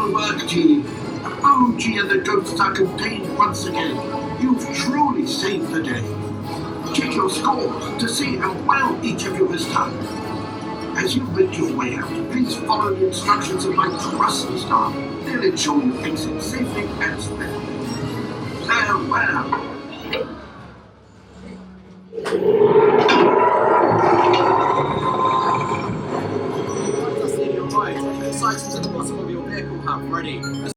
Well worked, team. Romsey and the ghosts are contained once again. You've truly saved the day. Check your score to see how well each of you has done. As you make your way out, please follow the instructions of my trusty staff. They'll ensure you exit safely and swiftly. Farewell. Items at the bottom of your vehicle have ready.